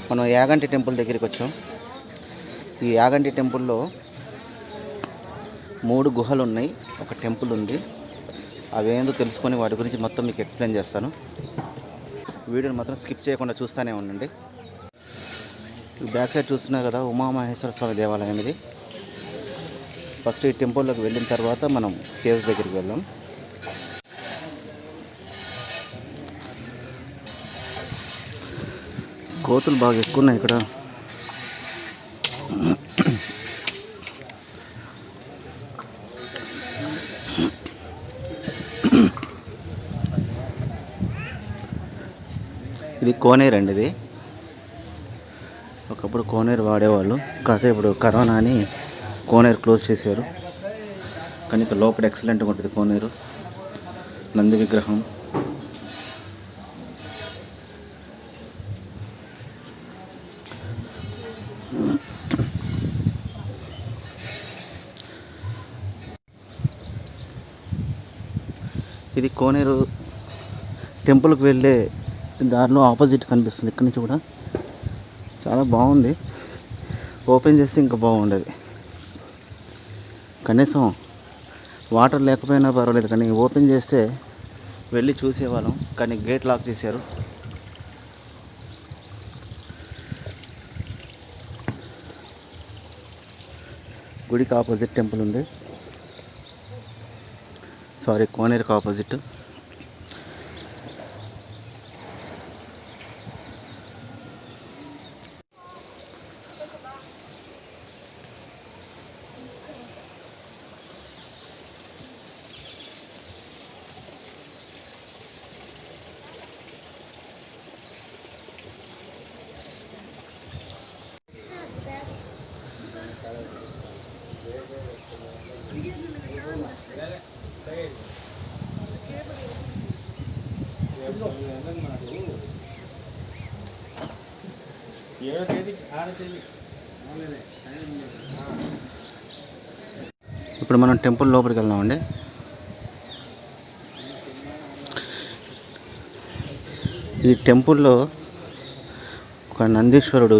మనం యాగంటి టెంపుల్ దగ్గరికి వచ్చాం. ఈ యాగంటి టెంపుల్లో 3 గుహలు ఉన్నాయి, ఒక టెంపుల్ ఉంది. అవేందో తెలుసుకొని వాటి గురించి మొత్తం మీకు ఎక్స్ప్లెయిన్ చేస్తాను. వీడియోని మాత్రం స్కిప్ చేయకుండా చూస్తూనే ఉండండి. బ్యాక్ సైడ్ చూస్తున్నారు కదా, ఉమామహేశ్వర స్వామి దేవాలయం ఇది. ఫస్ట్ ఈ టెంపుల్లోకి వెళ్ళిన తర్వాత మనం కేవ్స్ దగ్గరికి వెళ్దాం. కోతులు బాగా ఎక్కువ ఉన్నాయి ఇక్కడ. ఇది కోనేరు అండి. ఇది ఒకప్పుడు కోనేరు వాడేవాళ్ళు, కాకపోతే ఇప్పుడు కరోనా అని కోనేరు క్లోజ్ చేశారు. కానీ ఇక్కడ లోపల ఎక్సలెంట్గా ఉంటుంది కోనేరు. నంది విగ్రహం, ఇది కోనేరు టెంపుల్కి వెళ్ళే దారిలో ఆపోజిట్ కనిపిస్తుంది. ఇక్కడి నుంచి కూడా చాలా బాగుంది. ఓపెన్ చేస్తే ఇంకా బాగుండేది. కనీసం వాటర్ లేకపోయినా పర్వాలేదు, కానీ ఓపెన్ చేస్తే వెళ్ళి చూసేవాళ్ళం. కానీ గేట్ లాక్ చేశారు. గుడికి ఆపోజిట్ టెంపుల్ ఉంది. సారీ, కోనేరుకి ఆపోజిట్. ఇప్పుడు మనం టెంపుల్ లోపలికి వెళ్దామండి. ఈ టెంపుల్లో ఒక నందీశ్వరుడు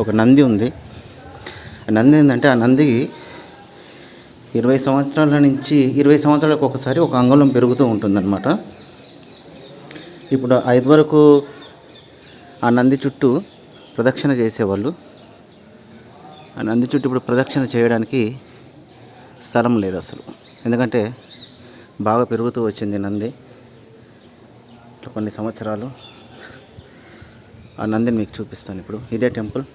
ఒక నంది ఉంది. నంది ఏంటంటే, ఆ నందికి 20 సంవత్సరాల నుంచి 20 సంవత్సరాలకు ఒకసారి ఒక అంగుళం పెరుగుతూ ఉంటుందన్నమాట. ఇప్పుడు 5 వరకు ఆ నంది చుట్టూ ప్రదక్షిణ చేసేవాళ్ళు. ఆ నంది చుట్టూ ఇప్పుడు ప్రదక్షిణ చేయడానికి స్థలం లేదు అసలు. ఎందుకంటే బాగా పెరుగుతూ వచ్చింది నంది. కొన్ని సంవత్సరాలు ఆ నందిని మీకు చూపిస్తాను. ఇప్పుడు ఇదే టెంపుల్.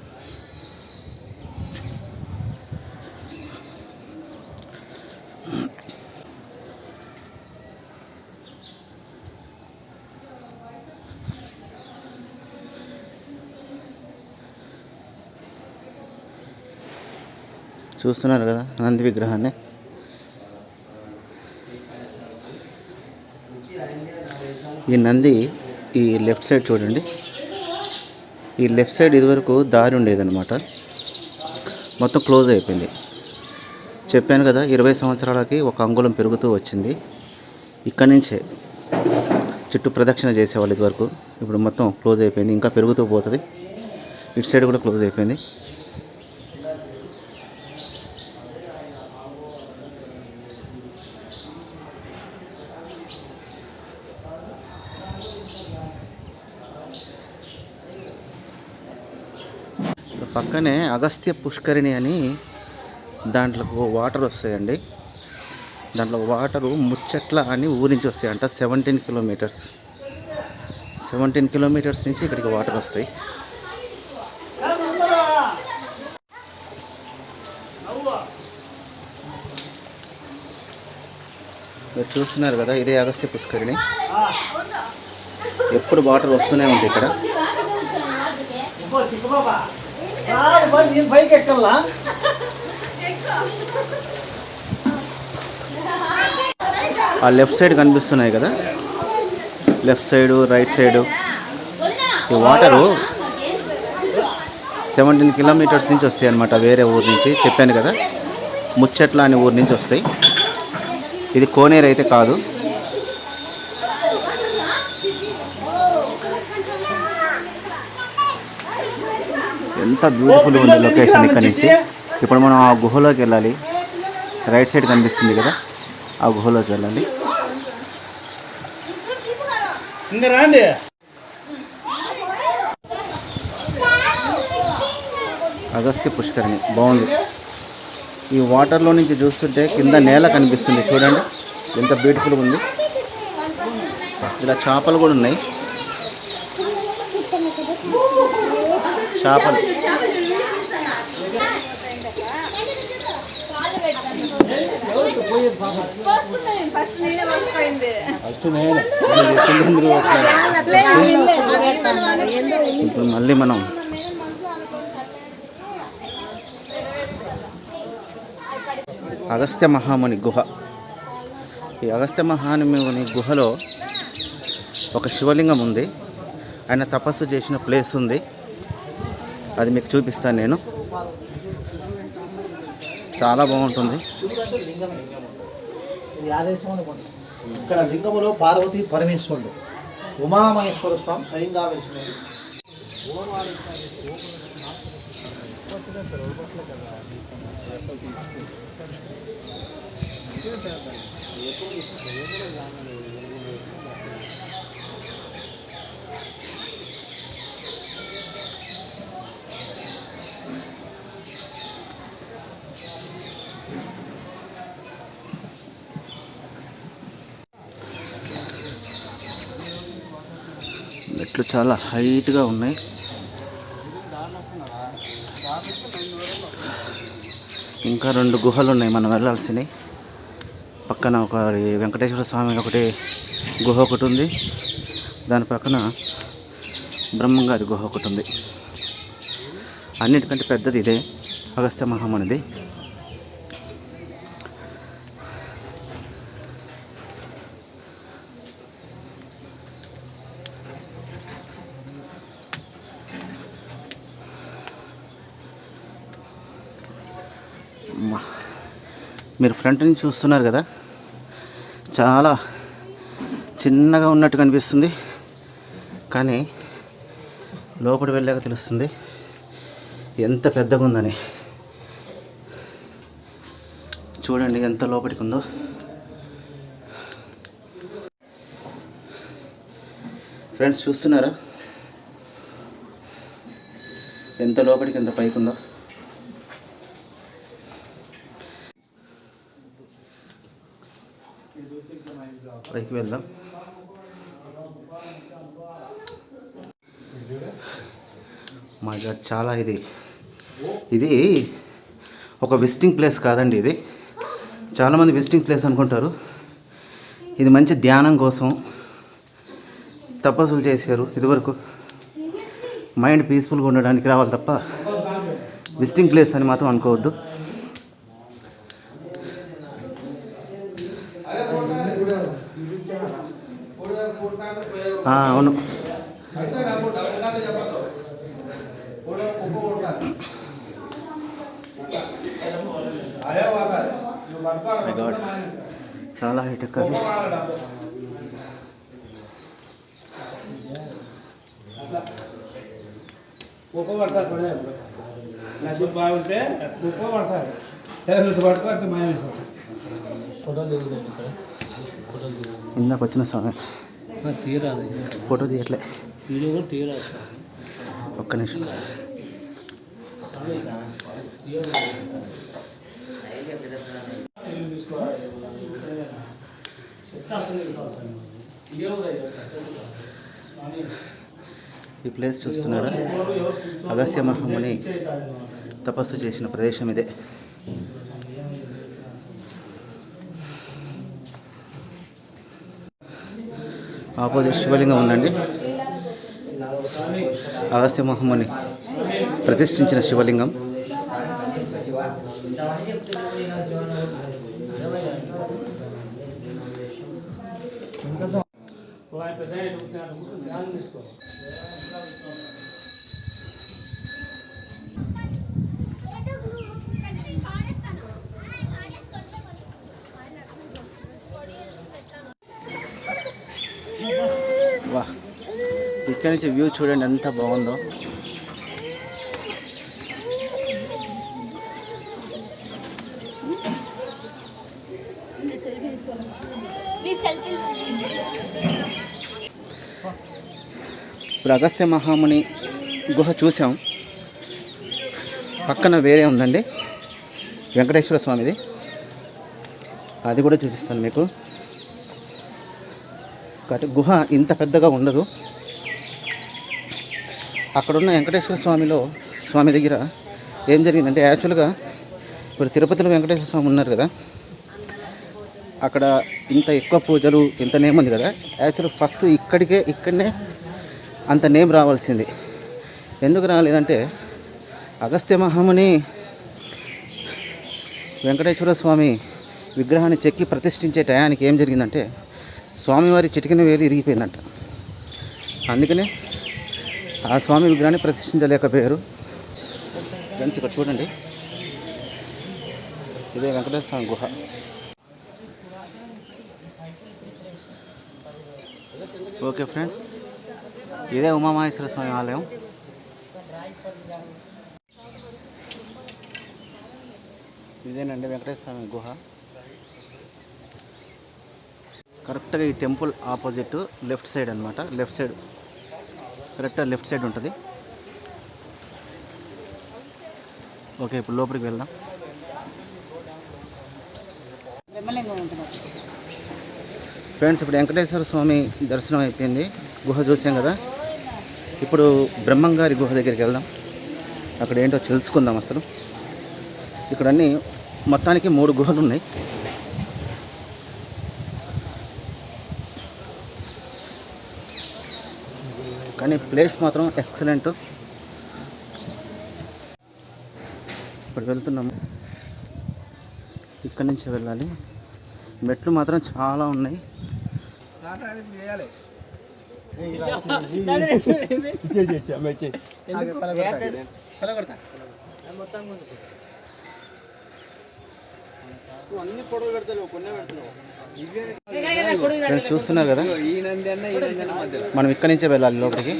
చూస్తున్నారు కదా నంది విగ్రహాన్ని. ఈ నంది ఈ లెఫ్ట్ సైడ్ చూడండి. ఈ లెఫ్ట్ సైడ్ ఇదివరకు దారి ఉండేదన్నమాట, మొత్తం క్లోజ్ అయిపోయింది. చెప్పాను కదా, 20 సంవత్సరాలకి ఒక అంగుళం పెరుగుతూ వచ్చింది. ఇక్కడి నుంచే చుట్టూ ప్రదక్షిణ చేసేవాళ్ళు ఇదివరకు. ఇప్పుడు మొత్తం క్లోజ్ అయిపోయింది, ఇంకా పెరుగుతూ పోతుంది. ఇటు సైడ్ కూడా క్లోజ్ అయిపోయింది. పక్కనే అగస్త్య పుష్కరిణి అని దాంట్లో వాటర్ వస్తాయండి. దాంట్లో వాటరు ముచ్చట్ల అని ఊరి నుంచి వస్తాయంట. 17 కిలోమీటర్స్ నుంచి ఇక్కడికి వాటర్ వస్తాయి. మీరు చూస్తున్నారు కదా, ఇదే అగస్త్య పుష్కరిణి. ఎప్పుడు వాటర్ వస్తూనే ఉంటాయి ఇక్కడ. ఆ లెఫ్ట్ సైడ్ కనిపిస్తున్నాయి కదా, లెఫ్ట్ సైడు రైట్ సైడు ఈ వాటరు 17 కిలోమీటర్స్ నుంచి వస్తాయి అన్నమాట. వేరే ఊరు నుంచి, చెప్పాను కదా, ముచ్చట్ల అనే ఊరు నుంచి వస్తాయి. ఇది కోనేరు అయితే కాదు. ఎంత బ్యూటిఫుల్ ఉంది లొకేషన్ ఇక్కడ నుంచి. ఇప్పుడు మనం ఆ గుహలోకి వెళ్ళాలి. రైట్ సైడ్ కనిపిస్తుంది కదా, ఆ గుహలోకి వెళ్ళాలి. అగస్త్య పుష్కరిణి బాగుంది. ఈ వాటర్లో నుంచి చూస్తుంటే కింద నేల కనిపిస్తుంది చూడండి, ఎంత బ్యూటిఫుల్గా ఉంది. ఇలా చేపలు కూడా ఉన్నాయి, చేపలు. ఇప్పుడు మళ్ళీ మనం అగస్త్య మహాముని గుహ. ఈ అగస్త్య మహాముని గుహలో ఒక శివలింగం ఉంది. ఆయన తపస్సు చేసిన ప్లేస్ ఉంది, అది మీకు చూపిస్తాను నేను. చాలా బాగుంటుంది. ఇక్కడ లింగములో పార్వతీ పరమేశ్వరుడు ఉమామహేశ్వర స్వామి స్వయంగా వెలిసినది. మెట్లు చాలా హైట్గా ఉన్నాయి. ఇంకా 2 గుహలు ఉన్నాయి మనం వెళ్ళాల్సినవి. పక్కన ఒక వెంకటేశ్వర స్వామి ఒకటి గుహ ఒకటి ఉంది, దాని పక్కన బ్రహ్మంగారి గుహ ఒకటి ఉంది. అన్నిటికంటే పెద్దది ఇదే అగస్త్య మహామునిది. మీరు ఫ్రంట్ నుంచి చూస్తున్నారు కదా, చాలా చిన్నగా ఉన్నట్టు కనిపిస్తుంది, కానీ లోపలికి వెళ్ళాక తెలుస్తుంది ఎంత పెద్దగా ఉందని. చూడండి ఎంత లోపలికి ఉందో. ఫ్రెండ్స్ చూస్తున్నారా ఎంత లోపలికి, ఎంత పైకి ఉందో. పైకి వెళ్దాం. మా గాడ్, చాలా ఇది ఒక విజిటింగ్ ప్లేస్ కాదండి. ఇది చాలామంది విజిటింగ్ ప్లేస్ అనుకుంటారు. ఇది మంచి ధ్యానం కోసం తపస్సులు చేశారు ఇదివరకు. మైండ్ పీస్ఫుల్గా ఉండడానికి రావాలి తప్ప విజిటింగ్ ప్లేస్ అని మాత్రం అనుకోవద్దు. అవును, చాలా హైటెక్ అది. బాగుంటే పడతారు ఇందాక వచ్చిన స్వామి తీరాదు, ఫోటో తీయట్లే, వీడియో కూడా తీయరాదు. ఒక్క నిమిషం. ఈ ప్లేస్ చూస్తున్నారా, అగస్త్య మహాముని తపస్సు చేసిన ప్రదేశం ఇదే. ఆపోజిట్ శివలింగం ఉందండి, అగస్త్య మహాముని ప్రతిష్ఠించిన శివలింగం. వా, ఇక్కడి నుంచి వ్యూ చూడండి ఎంత బాగుందో. ఇప్పుడు అగస్త్య మహాముని గుహ చూసాం, పక్కన వేరే ఉందండి వెంకటేశ్వర స్వామిది, అది కూడా చూపిస్తాను మీకు. కాబట్టి గుహ ఇంత పెద్దగా ఉండదు. అక్కడున్న వెంకటేశ్వర స్వామి దగ్గర ఏం జరిగిందంటే, యాక్చువల్గా ఇప్పుడు తిరుపతిలో వెంకటేశ్వర స్వామి ఉన్నారు కదా, అక్కడ ఇంత ఎక్కువ పూజలు ఇంత నేమ్ ఉంది కదా, యాక్చువల్గా ఫస్ట్ ఇక్కడనే అంత నేమ్ రావాల్సింది. ఎందుకు రాలేదంటే, అగస్త్య మహాముని వెంకటేశ్వర స్వామి విగ్రహాన్ని చెక్కి ప్రతిష్ఠించే టయానికి ఏం జరిగిందంటే, స్వామివారి చిటికిన వేలు ఇరిగిపోయిందంట. అందుకనే ఆ స్వామి విగ్రహాన్ని ప్రతిష్ఠించలేకపోయారు. ఫ్రెండ్స్ ఇక్కడ చూడండి, ఇదే వెంకటేశ్వర స్వామి గుహ. ఓకే ఫ్రెండ్స్, ఇదే ఉమామహేశ్వర స్వామి ఆలయం. ఇదేనండి వెంకటేశ్వర స్వామి గుహ. కరెక్ట్గా ఈ టెంపుల్ ఆపోజిట్ లెఫ్ట్ సైడ్ అనమాట. కరెక్ట్గా లెఫ్ట్ సైడ్ ఉంటుంది. ఓకే, ఇప్పుడు లోపలికి వెళ్దాం. ఫ్రెండ్స్, ఇప్పుడు వెంకటేశ్వర స్వామి దర్శనం అయిపోయింది, గుహ చూసాం కదా. ఇప్పుడు బ్రహ్మంగారి గుహ దగ్గరికి వెళ్దాం, అక్కడ ఏంటో తెలుసుకుందాం. అసలు ఇక్కడ అన్నీ మొత్తానికి 3 గుహలు ఉన్నాయి. కానీ ప్లేస్ మాత్రం ఎక్సలెంట్. ఇప్పుడు వెళ్తున్నాము, ఇక్కడి నుంచి వెళ్ళాలి. మెట్లు మాత్రం చాలా ఉన్నాయి. ఫ్రెండ్స్ చూస్తున్నారు కదా, మనం ఇక్కడి నుంచే వెళ్ళాలి లోపలికి.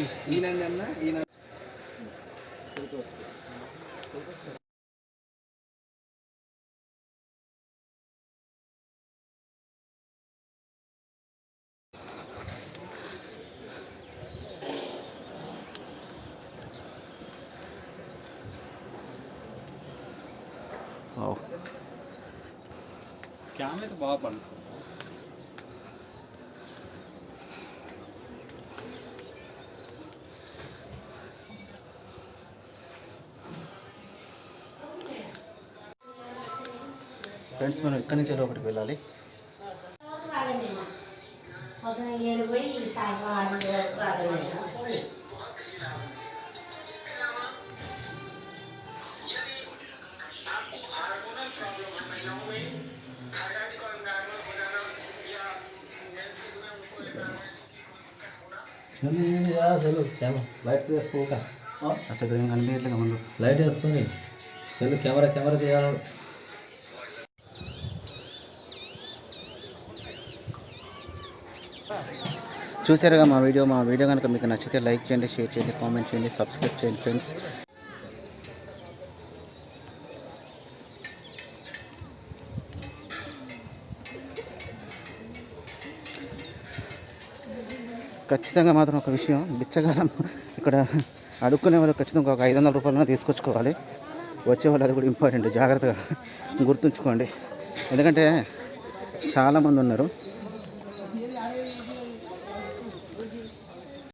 ఫ్రెండ్స్, మనం ఇక్కడి నుంచి లోపలికి వెళ్ళాలి. లైట్ వేసుకోక అసలు ఏం కనిపించట్లేదు ముందు. లైట్ వేసుకొని కెమెరా తీయాలి. చూసారుగా మా వీడియో కనుక మీకు నచ్చితే లైక్ చేయండి, షేర్ చేయండి, కామెంట్ చేయండి, సబ్స్క్రైబ్ చేయండి ఫ్రెండ్స్. ఖచ్చితంగా మాత్రం ఒక విషయం, బిచ్చగాలం ఇక్కడ అడుక్కునే వాళ్ళు ఖచ్చితంగా ఒక 500 రూపాయలైనా తీసుకొచ్చుకోవాలి. వచ్చేవాళ్ళు అది కూడా ఇంపార్టెంట్, జాగ్రత్తగా గుర్తుంచుకోండి. ఎందుకంటే చాలామంది ఉన్నారు.